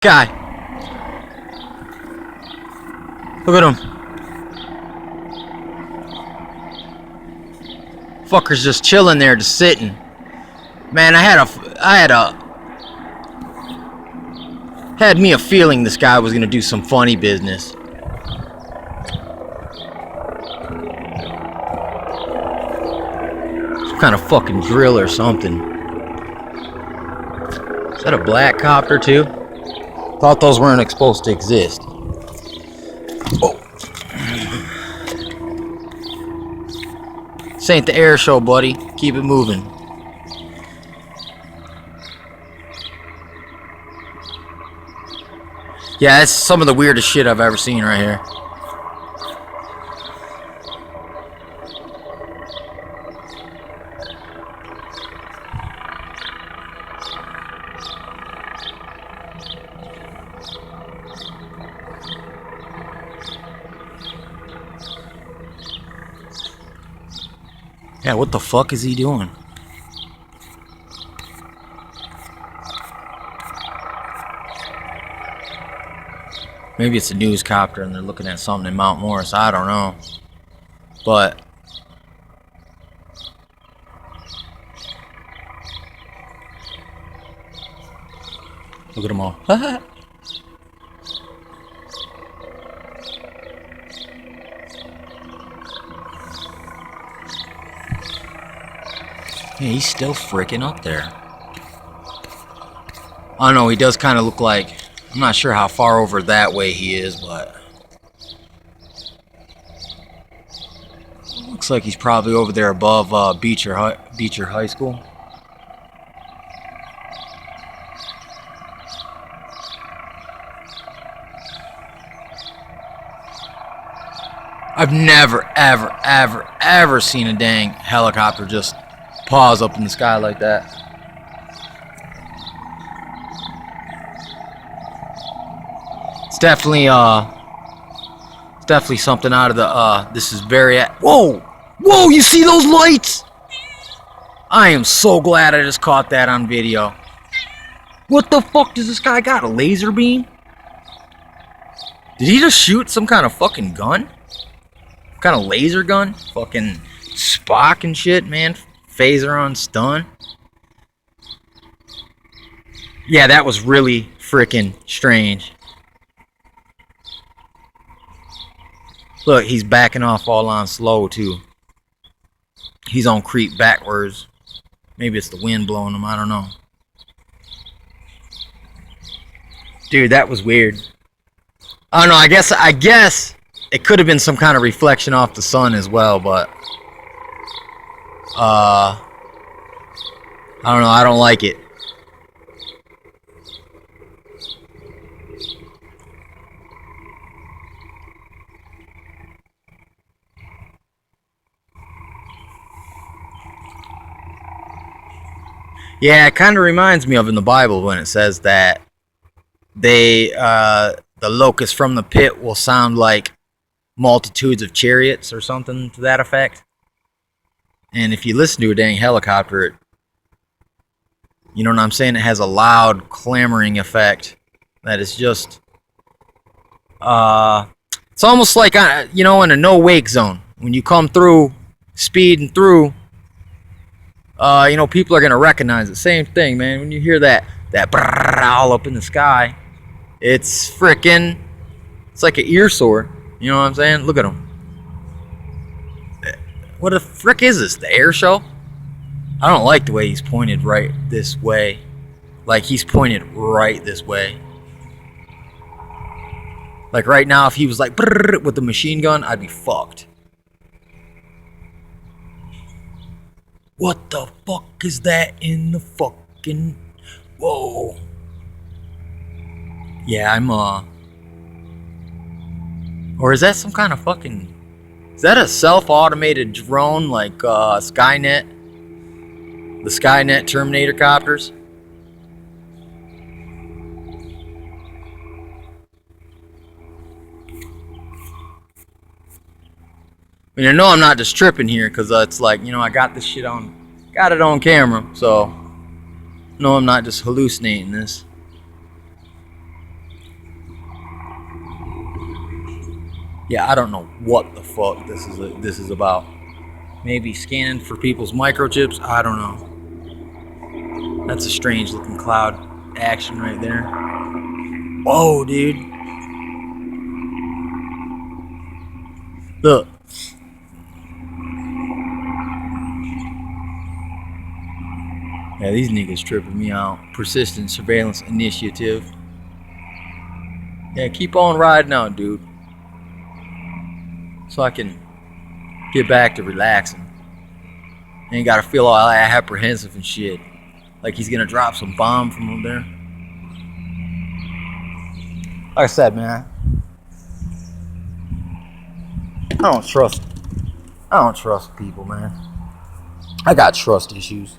Guy. Look at him. Fucker's just chilling there, just sitting. Man, I had me a feeling this guy was gonna do some funny business. Some kind of fucking drill or something. Is that a black copter too? Thought those weren't supposed to exist. Oh. This ain't the air show, buddy. Keep it moving. Yeah, that's some of the weirdest shit I've ever seen right here. Yeah, what the fuck is he doing? Maybe it's a news copter and they're looking at something in Mount Morris. I don't know. But look at them all. Yeah, he's still freaking up there. I don't know, he does kind of look like, I'm not sure how far over that way he is, but looks like he's probably over there above Beecher High School. I've never, ever seen a dang helicopter just pause up in the sky like that. It's definitely something out of the this is very whoa, you see those lights? I am so glad I just caught that on video. What the fuck does this guy got? A laser beam? Did he just shoot some kind of fucking gun? What kind of laser gun? Fucking Spock and shit, man. Phaser on stun. Yeah, that was really freaking strange. Look, he's backing off all on slow too. He's on creep backwards. Maybe it's the wind blowing him, I don't know. Dude, that was weird. I don't know, I guess it could have been some kind of reflection off the sun as well, but I don't know, I don't like it. Yeah, it kind of reminds me of in the Bible when it says that the locusts from the pit will sound like multitudes of chariots or something to that effect. And if you listen to a dang helicopter, you know what I'm saying? It has a loud clamoring effect that is just, it's almost like, in a no-wake zone. When you come through, speeding through, people are going to recognize it. Same thing, man. When you hear that brrrr all up in the sky, it's freaking, it's like an ear sore. You know what I'm saying? Look at him. What the frick is this? The air show? I don't like the way he's pointed right this way. Like he's pointed right this way. Like right now, if he was like brrr with the machine gun, I'd be fucked. What the fuck is that in the fucking... Whoa. Yeah, I'm or is that some kind of fucking... Is that a self-automated drone like Skynet? The Skynet Terminator copters? I mean, I know I'm not just tripping here because it's like, I got this shit got it on camera, so no, I'm not just hallucinating this. Yeah, I don't know what the fuck this is about. Maybe scanning for people's microchips. I don't know. That's a strange looking cloud action right there. Whoa, dude. Look. Yeah, these niggas tripping me out. Persistent surveillance initiative. Yeah, keep on riding out, dude. So I can get back to relaxing. Ain't gotta feel all apprehensive and shit. Like he's gonna drop some bomb from up there. Like I said, man, I don't trust people, man. I got trust issues.